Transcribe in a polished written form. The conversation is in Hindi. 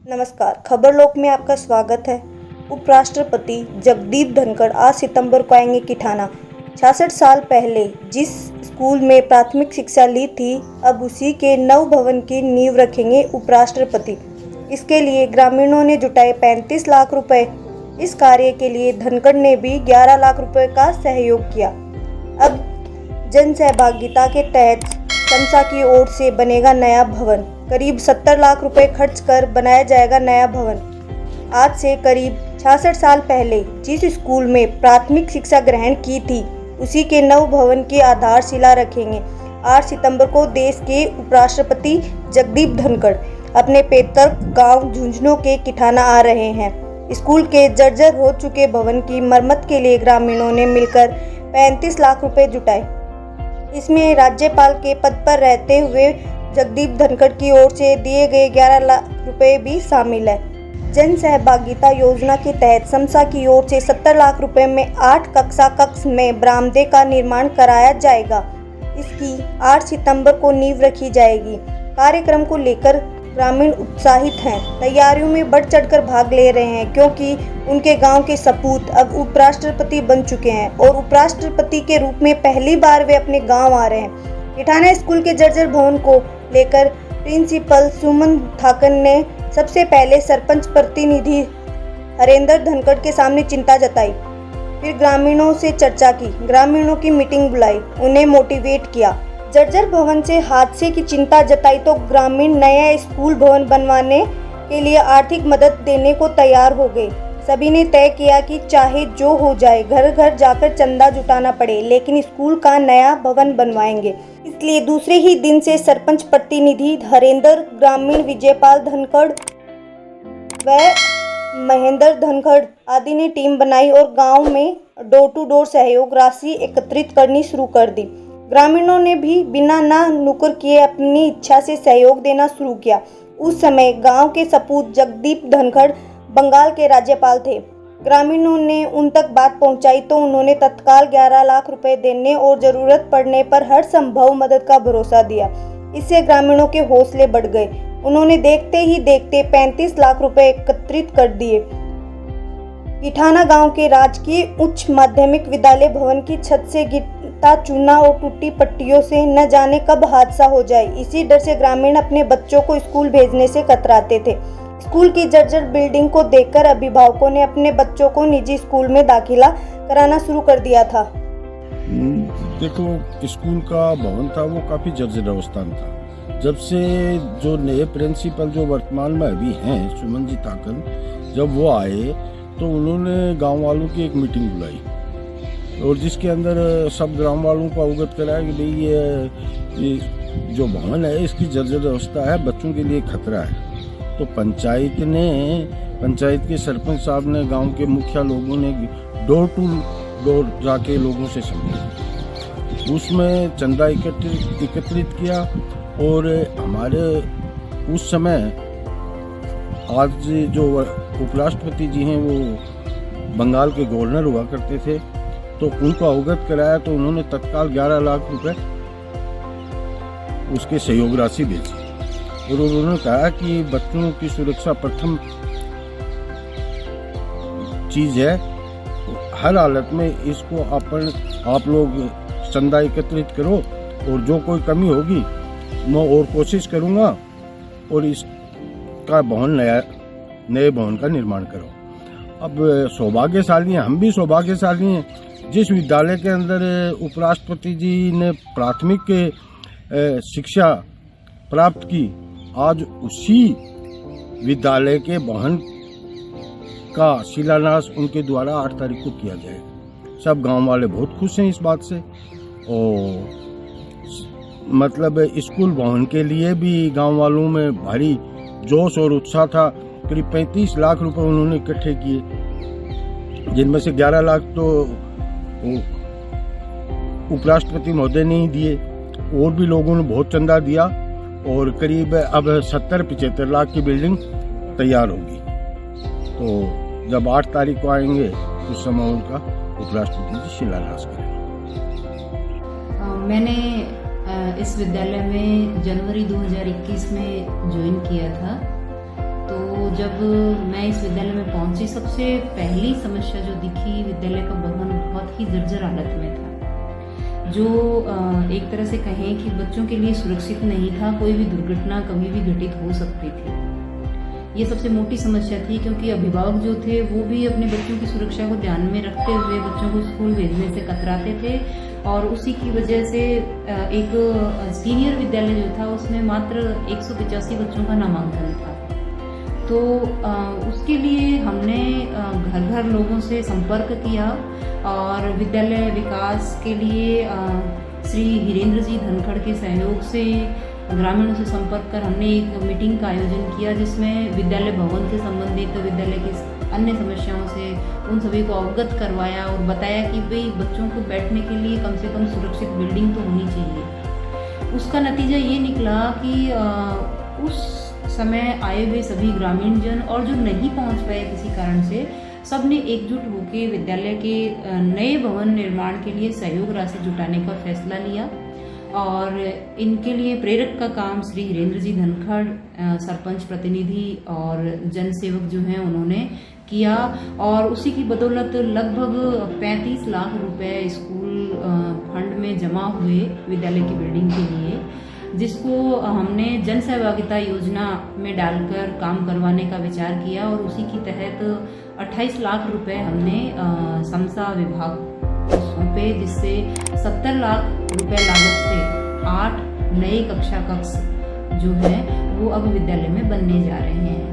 नमस्कार, खबर लोक में आपका स्वागत है। उपराष्ट्रपति जगदीप धनखड़ आज सितंबर को आएंगे किठाना। 66 साल पहले जिस स्कूल में प्राथमिक शिक्षा ली थी, अब उसी के नव भवन की नींव रखेंगे उपराष्ट्रपति। इसके लिए ग्रामीणों ने जुटाए 35 लाख रुपए। इस कार्य के लिए धनखड़ ने भी 11 लाख रुपए का सहयोग किया। अब जन सहभागिता के तहत समसा की ओर से बनेगा नया भवन। करीब 70 लाख रुपए खर्च कर बनाया जाएगा नया भवन। आज से करीब 66 साल पहले जिस स्कूल में प्राथमिक शिक्षा ग्रहण की थी, उसी के नव भवन की आधारशिला रखेंगे। 8 सितंबर को देश के उपराष्ट्रपति जगदीप धनखड़ अपने पैतृक गांव झुंझुनू के किठाना आ रहे हैं। स्कूल के जर्जर हो चुके भवन की मरम्मत के लिए ग्रामीणों ने मिलकर 35 लाख रुपए जुटाए। इसमें राज्यपाल के पद पर रहते हुए जगदीप धनखड़ की ओर से दिए गए 11 लाख रुपए भी शामिल है। जन सहभागिता योजना के तहत समसा की ओर से 70 लाख रुपए में 8 कक्ष में बरामदे का निर्माण कराया जाएगा। इसकी 8 सितंबर को नींव रखी जाएगी। कार्यक्रम को लेकर ग्रामीण उत्साहित हैं, तैयारियों में बढ़ चढ़कर भाग ले रहे हैं, क्योंकि उनके गांव के सपूत अब उपराष्ट्रपति बन चुके हैं और उपराष्ट्रपति के रूप में पहली बार वे अपने गांव आ रहे हैं। किठाना स्कूल के जर्जर भवन को लेकर प्रिंसिपल सुमन थाकन ने सबसे पहले सरपंच प्रतिनिधि हरेंद्र धनखड़ के सामने चिंता जताई, फिर ग्रामीणों से चर्चा की, ग्रामीणों की मीटिंग बुलाई, उन्हें मोटिवेट किया। जर्जर भवन से हादसे की चिंता जताई तो ग्रामीण नया स्कूल भवन बनवाने के लिए आर्थिक मदद देने को तैयार हो गए। सभी ने तय किया कि चाहे जो हो जाए, घर घर जाकर चंदा जुटाना पड़े, लेकिन स्कूल का नया भवन बनवाएंगे। इसलिए दूसरे ही दिन से सरपंच प्रतिनिधि हरेंद्र, ग्रामीण विजयपाल धनखड़ व महेंद्र धनखड़ आदि ने टीम बनाई और गांव में डोर टू डोर सहयोग राशि एकत्रित करनी शुरू कर दी। ग्रामीणों ने भी बिना ना नुकर किए अपनी इच्छा से सहयोग देना शुरू किया। उस समय गांव के सपूत जगदीप धनखड़ बंगाल के राज्यपाल थे। ग्रामीणों ने उन तक बात पहुंचाई तो उन्होंने तत्काल 11 लाख रुपए देने और जरूरत पड़ने पर हर संभव मदद का भरोसा दिया। इससे ग्रामीणों के हौसले बढ़ गए। उन्होंने देखते ही देखते 35 लाख रुपए एकत्रित कर दिए। किठाना गांव के राजकीय उच्च माध्यमिक विद्यालय भवन की छत से गिरता चूना और टूटी पट्टियों से न जाने कब हादसा हो जाए, इसी डर से ग्रामीण अपने बच्चों को स्कूल भेजने से कतराते थे। स्कूल की जर्जर बिल्डिंग को देखकर अभिभावकों ने अपने बच्चों को निजी स्कूल में दाखिला कराना शुरू कर दिया था। देखो, स्कूल का भवन था वो काफी जर्जर अवस्था में था। जब से जो नए प्रिंसिपल जो वर्तमान में अभी हैं, सुमन जी ताकन, जब वो आए तो उन्होंने गांव वालों की एक मीटिंग बुलाई और जिसके अंदर सब ग्राम वालों को अवगत कराया कि भाई ये जो भवन है इसकी जर्जर अवस्था है, बच्चों के लिए खतरा है। तो पंचायत के सरपंच साहब ने, गांव के मुखिया लोगों ने डोर टू डोर जाके लोगों से समझाया, उसमें चंदा एकत्रित किया और हमारे उस समय आज जो उपराष्ट्रपति जी हैं वो बंगाल के गवर्नर हुआ करते थे, तो उनको अवगत कराया तो उन्होंने तत्काल 11 लाख रुपए उसके सहयोग राशि भेजी और उन्होंने कहा कि बच्चों की सुरक्षा प्रथम चीज है, हर हालत में इसको आप लोग चंदा एकत्रित करो और जो कोई कमी होगी मैं और कोशिश करूंगा और इसका नए भवन का निर्माण करो। अब सौभाग्यशाली हैं, हम भी सौभाग्यशाली हैं। जिस विद्यालय के अंदर उपराष्ट्रपति जी ने प्राथमिक शिक्षा प्राप्त की, आज उसी विद्यालय के भवन का शिलान्यास उनके द्वारा 8 तारीख को किया जाएगा। सब गांव वाले बहुत खुश हैं इस बात से और मतलब स्कूल भवन के लिए भी गांव वालों में भारी जोश और उत्साह था। करीब 35 लाख रुपए उन्होंने इकट्ठे किए, जिनमें से 11 लाख तो उपराष्ट्रपति महोदय ने ही दिए और भी लोगों ने बहुत चंदा दिया और करीब अब 70-75 लाख की बिल्डिंग तैयार होगी। तो जब 8 तारीख को आएंगे उस समय उनका उपराष्ट्रपति जी शिलान्यास करेंगे। मैंने इस विद्यालय में जनवरी 2021 में ज्वाइन किया था। तो जब मैं इस विद्यालय में पहुंची, सबसे पहली समस्या जो दिखी, विद्यालय का भवन बहुत ही जर्जर हालत में था, जो एक तरह से कहें कि बच्चों के लिए सुरक्षित नहीं था। कोई भी दुर्घटना कभी भी घटित हो सकती थी। ये सबसे मोटी समस्या थी, क्योंकि अभिभावक जो थे वो भी अपने बच्चों की सुरक्षा को ध्यान में रखते हुए बच्चों को स्कूल भेजने से कतराते थे, और उसी की वजह से एक सीनियर विद्यालय जो था उसमें मात्र 185 बच्चों का नामांकन था। तो उसके लिए हमने घर घर लोगों से संपर्क किया, और विद्यालय विकास के लिए श्री हीरेंद्र जी धनखड़ के सहयोग से ग्रामीणों से संपर्क कर हमने एक मीटिंग का आयोजन किया, जिसमें विद्यालय भवन से संबंधित विद्यालय की अन्य समस्याओं से उन सभी को अवगत करवाया और बताया कि भाई बच्चों को बैठने के लिए कम से कम सुरक्षित बिल्डिंग तो होनी चाहिए। उसका नतीजा ये निकला कि उस समय आए हुए सभी ग्रामीण जन और जो नहीं पहुंच पाए किसी कारण से, सब ने एकजुट होकर विद्यालय के नए भवन निर्माण के लिए सहयोग राशि जुटाने का फैसला लिया, और इनके लिए प्रेरक का काम श्री हीरेंद्र जी धनखड़ सरपंच प्रतिनिधि और जन सेवक जो हैं उन्होंने किया, और उसी की बदौलत लगभग 35 लाख रुपए स्कूल फंड में जमा हुए विद्यालय की बिल्डिंग के लिए, जिसको हमने जन सहभागिता योजना में डालकर काम करवाने का विचार किया, और उसी की तहत 28 लाख रुपए हमने समसा विभाग को सौंपे, जिससे 70 लाख रुपए लागत से 8 नए कक्षा कक्ष जो है वो अब विद्यालय में बनने जा रहे हैं।